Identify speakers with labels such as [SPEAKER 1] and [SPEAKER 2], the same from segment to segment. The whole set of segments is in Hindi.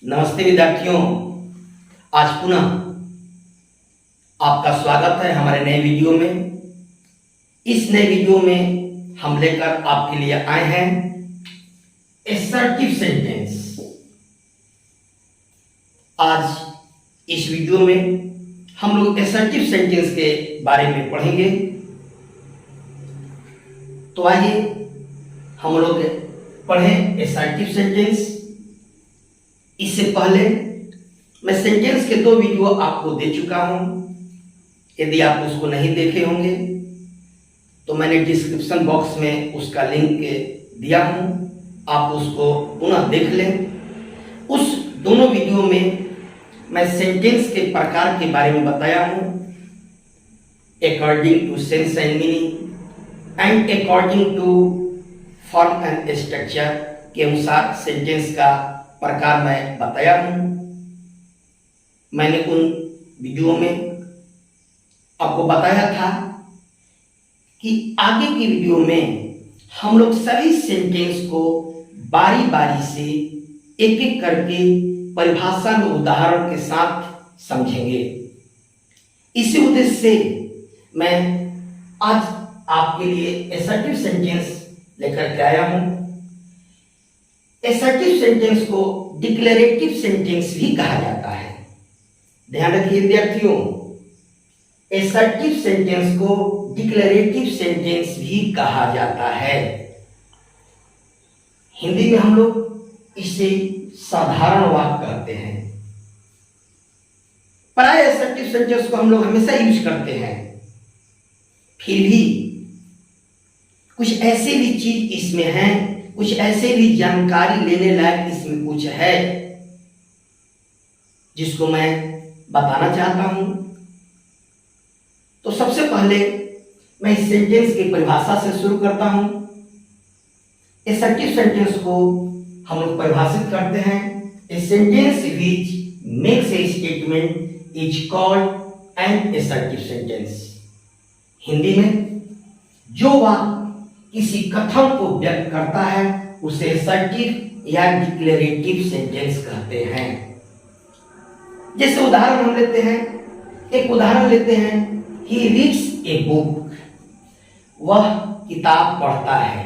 [SPEAKER 1] नमस्ते विद्यार्थियों, आज पुनः आपका स्वागत है हमारे नए वीडियो में। इस नए वीडियो में हम लेकर आपके लिए आए हैं असर्टिव सेंटेंस। आज इस वीडियो में हम लोग असर्टिव सेंटेंस के बारे में पढ़ेंगे। तो आइए हम लोग पढ़ें असर्टिव सेंटेंस। इससे पहले मैं सेंटेंस के 2 वीडियो आपको दे चुका हूं। यदि आप उसको नहीं देखे होंगे तो मैंने डिस्क्रिप्शन बॉक्स में उसका लिंक दिया हूं, आप उसको पुनः देख लें। उस दोनों वीडियो में मैं सेंटेंस के प्रकार के बारे में बताया हूं, according to sense and meaning and according to form and structure के अनुसार सेंटेंस का प्रकार मैं बताया हूं। मैंने उन वीडियो में आपको बताया था कि आगे की वीडियो में हम लोग सभी सेंटेंस को बारी बारी से एक एक करके परिभाषा में उदाहरण के साथ समझेंगे। इसी उद्देश्य से मैं आज आपके लिए असर्टिव सेंटेंस लेकर के आया हूं। असर्टिव सेंटेंस को डिक्लेरेटिव सेंटेंस भी कहा जाता है। ध्यान रखिए विद्यार्थियों, असर्टिव सेंटेंस को डिक्लेरेटिव सेंटेंस भी कहा जाता है। हिंदी में हम लोग इसे साधारण वाक्य कहते हैं। प्राय असर्टिव सेंटेंस को हम लोग हमेशा यूज करते हैं, फिर भी कुछ ऐसे भी चीज इसमें है, कुछ ऐसे भी जानकारी लेने लायक इसमें कुछ है जिसको मैं बताना चाहता हूं। तो सबसे पहले मैं इस सेंटेंस की परिभाषा से शुरू करता हूं। असर्टिव सेंटेंस को हम लोग परिभाषित करते हैं, a sentence which makes a statement is called an assertive sentence. Hindi में जो वाक्य किसी कथन को व्यक्त करता है उसे असर्टिव या डिक्लेरेटिव सेंटेंस कहते हैं। जैसे उदाहरण हम लेते हैं, एक उदाहरण लेते हैं, ही रीड्स ए बुक, वह किताब पढ़ता है।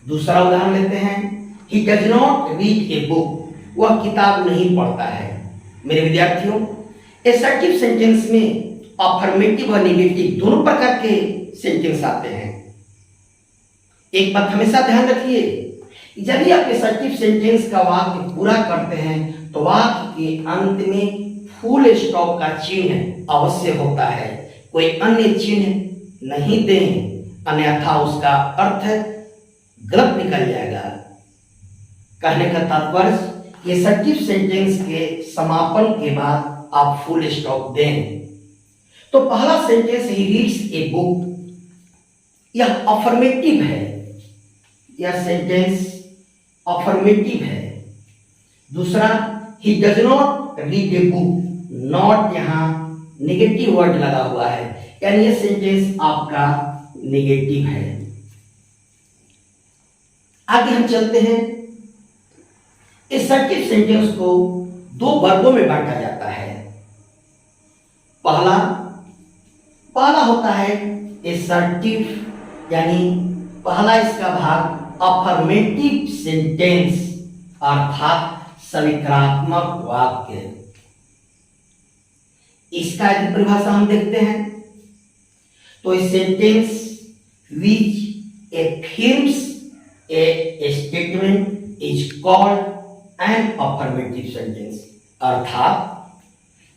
[SPEAKER 1] दूसरा उदाहरण लेते हैं, he does not read a book, वह किताब नहीं पढ़ता है। मेरे विद्यार्थियों, असर्टिव सेंटेंस में अफर्मेटिव और नेगेटिव दोनों प्रकार के सेंटेंस आते हैं। एक बात हमेशा ध्यान रखिए, जब भी आप असर्टिव सेंटेंस का वाक्य पूरा करते हैं तो वाक्य के अंत में फुल स्टॉप का चिन्ह अवश्य होता है। कोई अन्य चिन्ह नहीं दें, अन्यथा उसका अर्थ गलत निकल जाएगा। कहने का तात्पर्य असर्टिव सेंटेंस के समापन के बाद आप फुल स्टॉप दें। तो पहला sentence he reads a book, यह अफर्मेटिव है, यह सेंटेंस अफर्मेटिव है। दूसरा, he does not read a book, not यहां नेगेटिव वर्ड लगा हुआ है, यानी यह सेंटेंस आपका नेगेटिव है। आगे हम चलते हैं। असर्टिव सेंटेंस को 2 वर्गों में बांटा जाता है। पहला होता है असर्टिव, यानी पहला इसका भाग अफर्मेटिव सेंटेंस अर्थात सविकारात्मक वाक्य। इसका यदि परिभाषा हम देखते हैं तो इस sentence which affirms a statement is called an affirmative sentence, अर्थात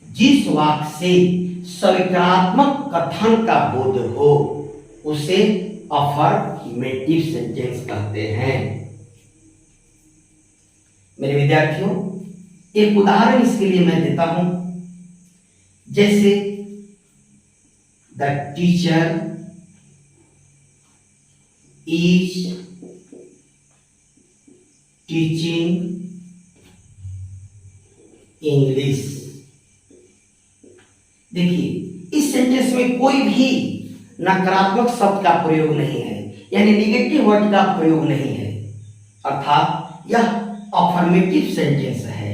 [SPEAKER 1] जिस वाक्य से सविकारात्मक कथन का बोध हो उसे अफर्मेटिव सेंटेंस कहते हैं। मेरे विद्यार्थियों, एक उदाहरण इसके लिए मैं देता हूं। जैसे the teacher is teaching English. देखिए, इस सेंटेंस में कोई भी नकारात्मक शब्द का प्रयोग नहीं है, यानी नेगेटिव वर्ड का प्रयोग नहीं है, अर्थात यह अफर्मेटिव सेंटेंस है।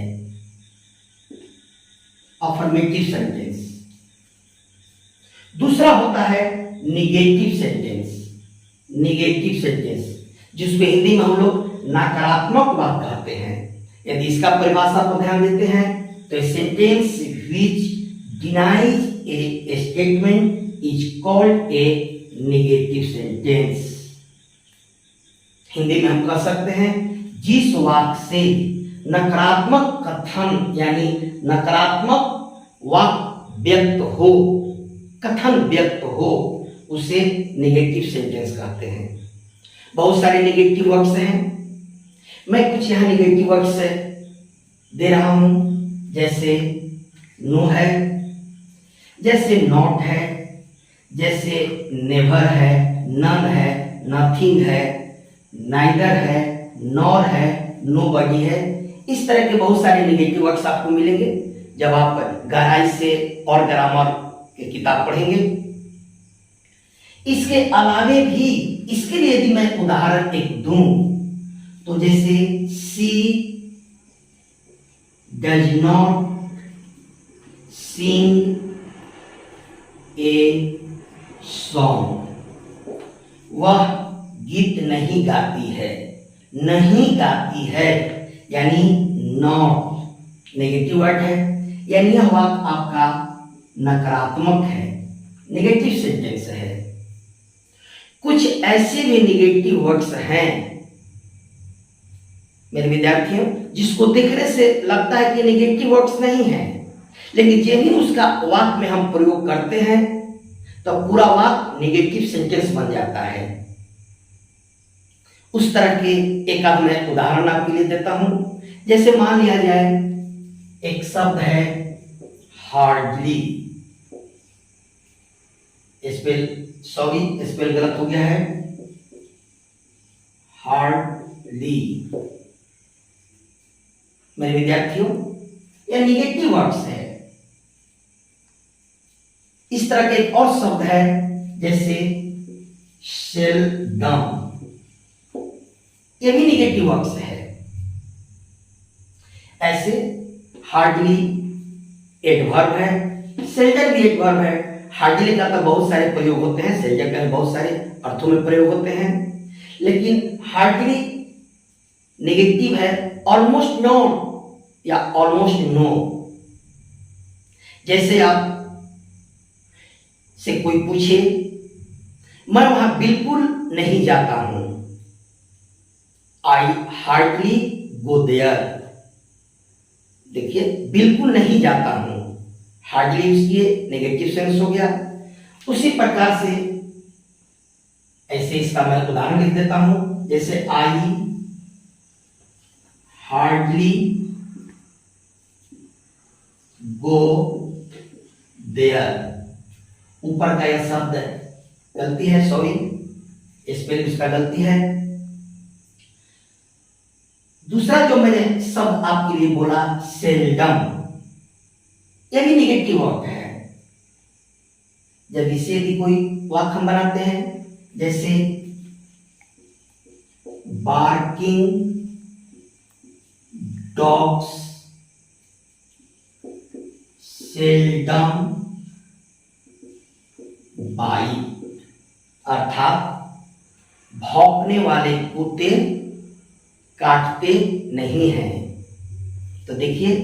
[SPEAKER 1] Affirmative sentence. दूसरा होता है निगेटिव सेंटेंस। निगेटिव सेंटेंस जिसको हिंदी में हम लोग नकारात्मक वाक्य कहते हैं। यदि इसका परिभाषा पर ध्यान देते हैं तो sentence which denies A statement is called a negative sentence. Hindi में हम कह सकते हैं जिस वाक्य से नकारात्मक कथन यानी नकारात्मक वाक्य व्यक्त हो, कथन व्यक्त हो, उसे निगेटिव सेंटेंस कहते हैं। बहुत सारे निगेटिव वर्ड्स हैं, मैं कुछ यहाँ निगेटिव वर्ड्स दे रहा हूं, जैसे नो है, जैसे नॉट है, जैसे नेवर है, नन है, नथिंग है, नाइदर है, नॉर है, नोबडी है। इस तरह के बहुत सारे निगेटिव वर्ड्स आपको मिलेंगे जब आप गहराई से और ग्रामर की किताब पढ़ेंगे। इसके अलावे भी इसके लिए यदि मैं उदाहरण एक दूं तो जैसे she does not sing a song, वह गीत नहीं गाती है। नहीं गाती है यानी नॉट नेगेटिव वर्ड है, यानी यह वाक्य आपका नकारात्मक है, नेगेटिव सेंटेंस है। कुछ ऐसे भी नेगेटिव वर्ड्स हैं मेरे विद्यार्थियों जिसको देखने से लगता है कि नेगेटिव वर्ड्स नहीं है, लेकिन जब ही उसका वाक्य में हम प्रयोग करते हैं तो पूरा वाक्य नेगेटिव सेंटेंस बन जाता है। उस तरह के एक आध मैं उदाहरण आपके लिए देता हूं। जैसे मान लिया जाए एक शब्द है हार्डली, स्पेल गलत हो गया है, हार्डली। मेरे विद्यार्थियों यह निगेटिव वर्ड्स है। इस तरह के एक और शब्द है जैसे सेल्डम, यह भी निगेटिव वर्ड्स है। ऐसे हार्डली एडवर्ब है, सेल्डम भी एडवर्ब है। हार्डली का तो बहुत सारे प्रयोग होते हैं, सेल्डम का बहुत सारे अर्थों में प्रयोग होते हैं, लेकिन हार्डली नेगेटिव है। ऑलमोस्ट नॉट या ऑलमोस्ट नो, जैसे आप से कोई पूछे मैं वहां बिल्कुल नहीं जाता हूं, आई हार्डली गो देयर। देखिए बिल्कुल नहीं जाता हूं, हार्डली उसकी नेगेटिव सेंस हो गया। उसी प्रकार से ऐसे इसका मैं उदाहरण लिख देता हूं, जैसे आई हार्डली गो देयर। ऊपर का यह शब्द गलती है, सॉरी, स्पेलिंग इसका गलती है। दूसरा जो मैंने शब्द आपके लिए बोला सेल्डम, यह भी निगेटिव वर्ड है। जब इसे यदि कोई वाक्य हम बनाते हैं जैसे बार्किंग डॉग्स सेल्डम बाइट, अर्थात भौंकने वाले कुत्ते काटते नहीं हैं। तो देखिए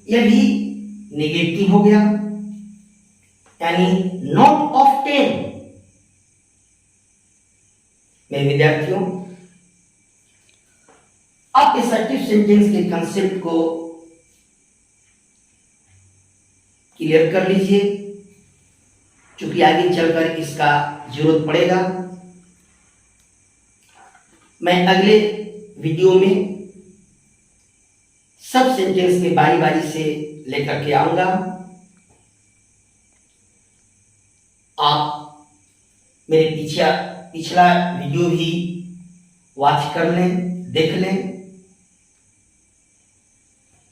[SPEAKER 1] यह भी नेगेटिव हो गया, यानी नॉट ऑफ्टेन। मेरे विद्यार्थियों आप असर्टिव सेंटेंस के कंसेप्ट को क्लियर कर लीजिए, क्योंकि आगे चलकर इसका जरूरत पड़ेगा। मैं अगले वीडियो में सब सेंटेंस के बारी बारी से लेकर के आऊंगा। आप मेरे पिछला वीडियो भी वॉच कर लें, देख लें।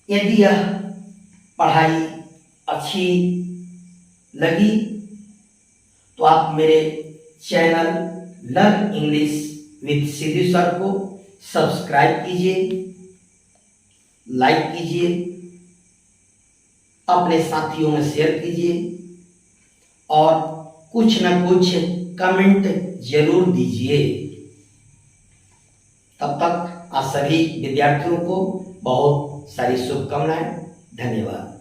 [SPEAKER 1] यदि यह पढ़ाई अच्छी लगी तो आप मेरे channel learn English with Sidhu sir को सब्सक्राइब कीजिए, लाइक कीजिए अपने साथियों में शेयर कीजिए और कुछ न कुछ कमेंट जरूर दीजिए। तब तक आप सभी विद्यार्थियों को बहुत सारी शुभकामनाएं। धन्यवाद।